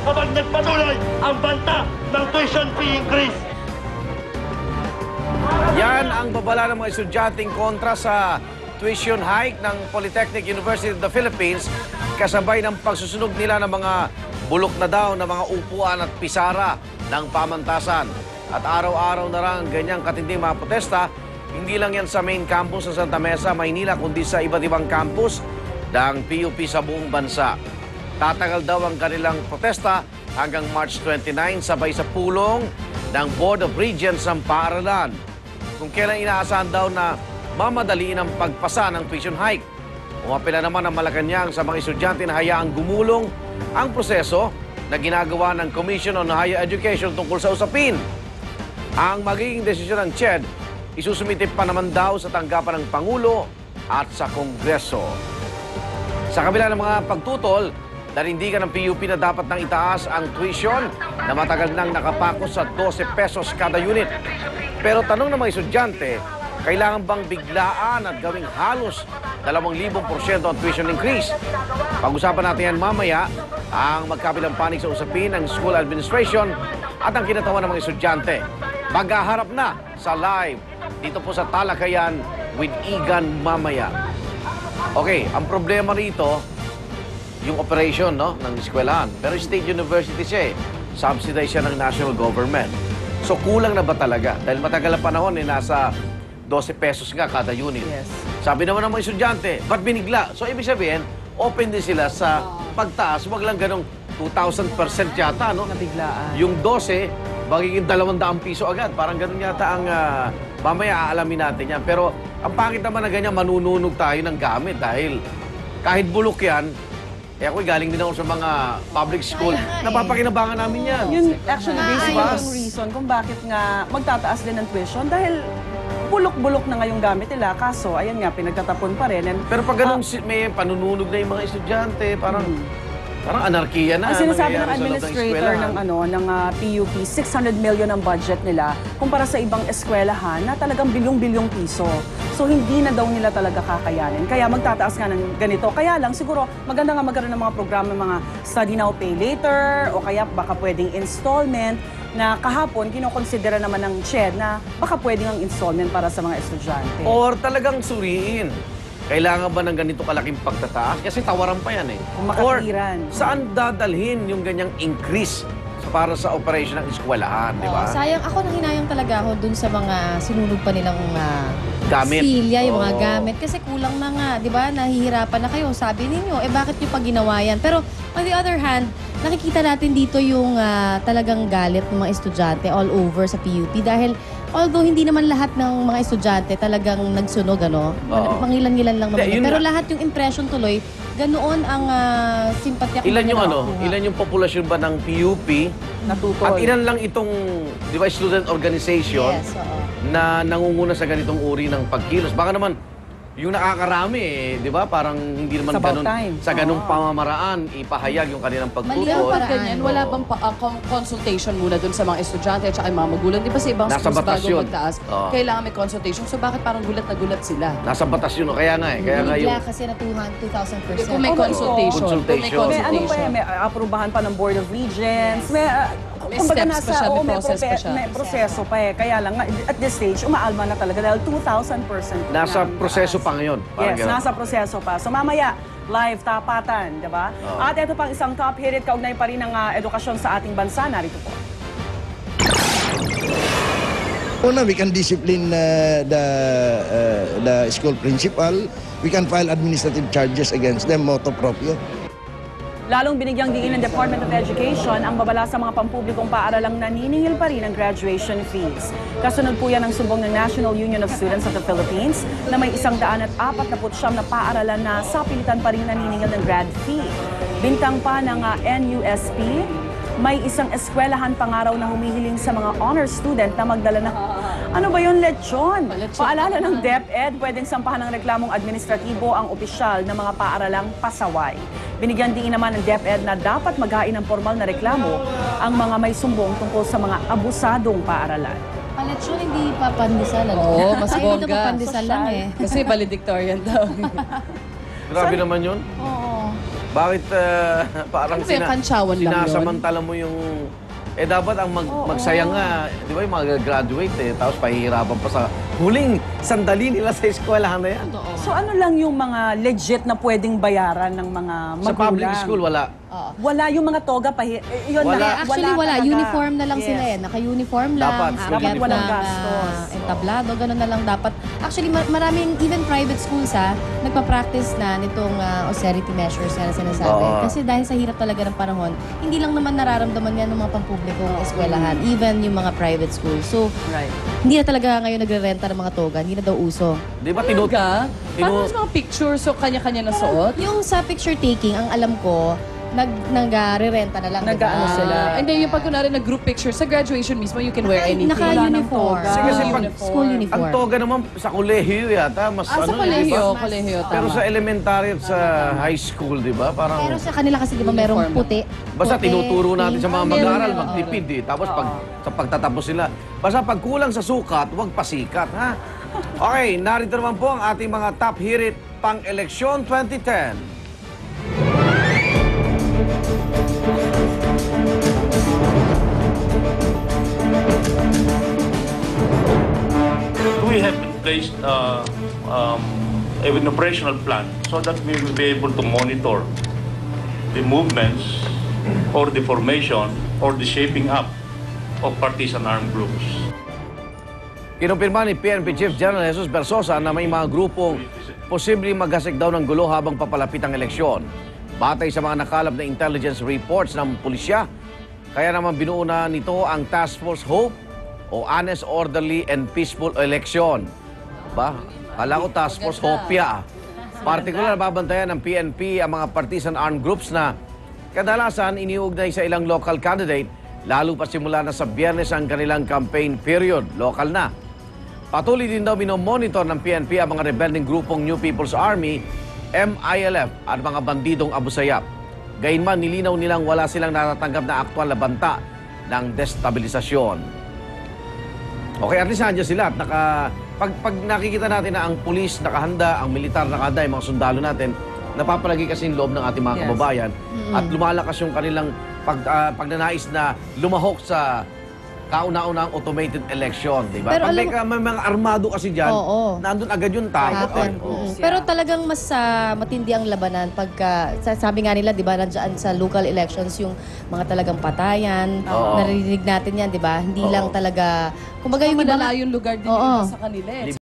kapag nagpatuloy ang banta ng tuition fee increase. Yan ang babala ng mga estudyanteng kontra sa tuition hike ng Polytechnic University of the Philippines kasabay ng pagsusunog nila ng mga bulok na daw na mga upuan at pisara ng pamantasan. At araw-araw na lang ganyang katinding mga protesta, hindi lang yan sa main campus sa Santa Mesa, Maynila, kundi sa iba't ibang campus ng PUP sa buong bansa. Tatagal daw ang kanilang protesta hanggang March 29 sabay sa pulong ng Board of Regents ng paaralan. Kung kailan inaasahan daw na mamadaliin ang pagpasa ng tuition hike. Umapila naman ang Malacanang sa mga estudyante na hayaang gumulong ang proseso na ginagawa ng Commission on Higher Education tungkol sa usapin. Ang magiging desisyon ng CHED, isusumite pa naman daw sa tanggapan ng Pangulo at sa Kongreso. Sa kabila ng mga pagtutol, narindigan ng PUP na dapat nang itaas ang tuition na matagal nang nakapako sa 12 pesos kada unit. Pero tanong ng mga estudyante, kailangan bang biglaan at gawing halos 2,000% ang tuition increase? Pag-usapan natin yan mamaya, ang magkabilang panig sa usapin ng school administration at ang kinatawan ng mga estudyante. Maghaharap na sa live dito po sa Talakayan with Igan mamaya. Okay, ang problema rito, yung operation ng eskwelahan. Pero state university siya subsidized siya ng national government. So kulang na ba talaga? Dahil matagal na panahon nasa 12 pesos nga kada unit. Yes. Sabi naman ng mga estudyante, ba't binigla? So ibig sabihin, open din sila sa pagtaas. Huwag lang ganong 2,000% yata, no? Nabiglaan. Yung 12, magiging 200 piso agad. Parang ganun yata ang mamaya aalamin natin yan. Pero ang pangit naman na ganyan, manununog tayo ng gamit dahil kahit bulok yan, ako galing din ako sa mga public school. Napapakinabangan namin yan. Yun actually basically Diba? yung reason kung bakit nga magtataas din ng tuition dahil bulok-bulok na nga yung gamit nila. Kaso, ayan nga, pinagtatapon pa rin. And, Pero pag ganun may panununog na yung mga estudyante, parang anarkiya na. ang sinasabi ng nangyayari sa loob ng administrator eskwelahan. ng PUP, 600 million ang budget nila kumpara sa ibang eskwelahan na talagang bilyong-bilyong piso. So hindi na daw nila talaga kakayanin. Kaya magtataas nga ng ganito. Kaya lang siguro maganda nga magkaroon ng mga programa, mga study now, pay later, o kaya baka pwedeng installment na kahapon kinokonsidera naman ng CHED na baka pwedeng ang installment para sa mga estudyante. Or talagang suriin. Kailangan ba ng ganito kalaking pagtataas? Kasi tawaran pa yan Kung Or makatiran. saan dadalhin yung ganyang increase para sa operation ng eskwelahan, di ba? Sayang ako hinayang talaga ako dun sa mga sinunod pa nilang Gamit. silya, yung mga Oo. gamit. Kasi kulang na nga, di ba? Nahihirapan na kayo. Sabi ninyo, bakit nyo pa ginawa yan? Pero on the other hand, nakikita natin dito yung talagang galit ng mga estudyante all over sa PUP dahil although hindi naman lahat ng mga estudyante talagang nagsunog, Oo. Pangilan-ngilan lang naman. Hindi, yun Pero nga. lahat yung impression tuloy, ganoon ang simpatya. Ilan yung ilan yung populasyon ba ng PUP? Natutol. At ilan lang itong, di ba, student organization Yes, oo. na nangunguna sa ganitong uri ng pagkilos. Baka naman, yung nakakarami, di ba? Parang hindi naman It's about ganun, time. sa ganung Oo. pamamaraan, ipahayag yung kanilang Mali pagtutol. ang Pag ganyan, wala Oo. bang consultation muna dun sa mga estudyante at saka yung mga magulang? Di ba sa ibang Nasa schools batas bago yun. magtaas, Oo. kailangan may consultation. So bakit parang gulat na gulat sila? Nasa batas yun, kaya nga Kaya nga yung... Bigla kasi na 2,000%. Kung may Oh, consultation. Kung may Consultation. May ano pa consultation. may aprubahan pa ng Board of Regents. May kumbaga steps pa siya, may process pa siya. May proseso pa Kaya lang, at this stage, umaalma na talaga dahil 2,000%. Nasa na proseso taas. pa ngayon. Parang Yes, ganun. nasa proseso pa. So mamaya, live tapatan, di ba? Oo. At ito pang isang top hirit, kaugnay pa rin ng edukasyon sa ating bansa. Narito po. Una, we can discipline the school principal. We can file administrative charges against them, motu proprio. Lalong binigyang diin ng Department of Education ang babala sa mga pampublikong paaralang naniningil pa rin ng graduation fees. Kasunod po yan ang sumbong ng National Union of Students of the Philippines na may 149 na paaralan na sa pilitan pa rin naniningil ng grad fee. Bintang pa ng NUSP, may isang eskwelahan pangaraw na humihiling sa mga honor student na magdala ng ano ba yun, lechon? Paalala ng DepEd, pwedeng sampahan ng reklamong administratibo ang opisyal ng mga paaralang pasaway. Binigyan din naman ng DepEd na dapat maghain ng formal na reklamo ang mga may sumbong tungkol sa mga abusadong paaralan. Paletsyon, hindi pa pandesal. Oo, mas Ay, dito bongga. pa pandesal lang Kasi valedictorian daw. Grabe naman yun. Oo. Bakit parang Ano ba yung kantsawan lang yun? sinasamantala mo yung... dapat ang magsayang nga, di ba yung mga graduate tapos pahihirapan pa sa huling sandali nila sa eskwelahan na yan. So ano lang yung mga legit na pwedeng bayaran ng mga magulang? Sa public school, wala. Wala yung mga toga yun Wala. Actually, wala. talaga. Uniform na lang Yes. sila eh. Naka-uniform lang. Dapat, Dapat walang gastos. Entablado, ganun na lang dapat. Actually, maraming, even private schools nagpa-practice na nitong austerity measures na sinasabi. Oo. Kasi dahil sa hirap talaga ng panahon, hindi lang naman nararamdaman yan ng mga pampublikong eskwelahan, even yung mga private schools. So, Right. hindi na talaga ngayon nagre-renta ng mga toga. Hindi na daw uso. Di ba Talaga? Paano sa mga pictures? So, kanya-kanya na suot? Yung sa picture taking, ang alam ko, nag-re-renta na lang. Nag-ano diba? sila? And then yung pag kunwari nag-group picture, sa graduation mismo, you can wear anything. Naka-uniform. Wala ng toga. Kasi School Ang uniform. toga naman sa kolehiyo yata, mas Sa ano, di ba? kolehiyo, Pero tama. sa elementary at sa high school, di ba? Parang... Pero sa kanila kasi di ba merong Uniform. puti. Basta puti, tinuturo natin sa mga pink. mag-aaral, meron. magtipid eh. Tapos sa pagtatapos sila, basta pag kulang sa sukat, huwag pasikat, ha? Okay, narito naman po ang ating mga top hirit pang eleksyon 2010. We have in place an operational plan so that we will be able to monitor the movements or the formation or the shaping up of partisan armed groups. Kinumpirma ni PNP Chief General Jesus Bersosa na may mga grupong posibleng maghasik daw ng gulo habang papalapit ang eleksyon. Batay sa mga nakalap na intelligence reports ng pulisya, kaya naman binuo na nito ang Task Force Hope o Honest, Orderly and Peaceful Election. Ba? Kala ko Task Force Hopia. Partikular babantayan ng PNP ang mga partisan armed groups na kadalasan iniugnay sa ilang local candidate, lalo pa simula na sa Biyernes ang kanilang campaign period, local na. Patuloy din daw minomonitor ng PNP ang mga rebelding grupong New People's Army, MILF at mga bandidong Abu Sayyaf. Gayunman, nilinaw nilang wala silang natatanggap na aktwal na banta ng destabilisasyon. Okay, at least nandiyan sila. At pag nakikita natin na ang pulis nakahanda, ang militar nakahanda, yung mga sundalo natin, napapalagi kasi yung loob ng ating mga kababayan at lumalakas yung kanilang pagnanais na lumahok sa kauna-unang automated election, di ba? Pero Pag alam- may mga armado kasi dyan, Oo. nandun agad yung takot. Hapon. Oo. Pero talagang mas matindi ang labanan pagka, sabi nga nila, di ba, nandiyan sa local elections, yung mga talagang patayan, Oo. naririnig natin yan, di ba? Hindi Oo. lang talaga, kumbaga yung Madala iba, yung lugar din Oo. yun sa kanila eh.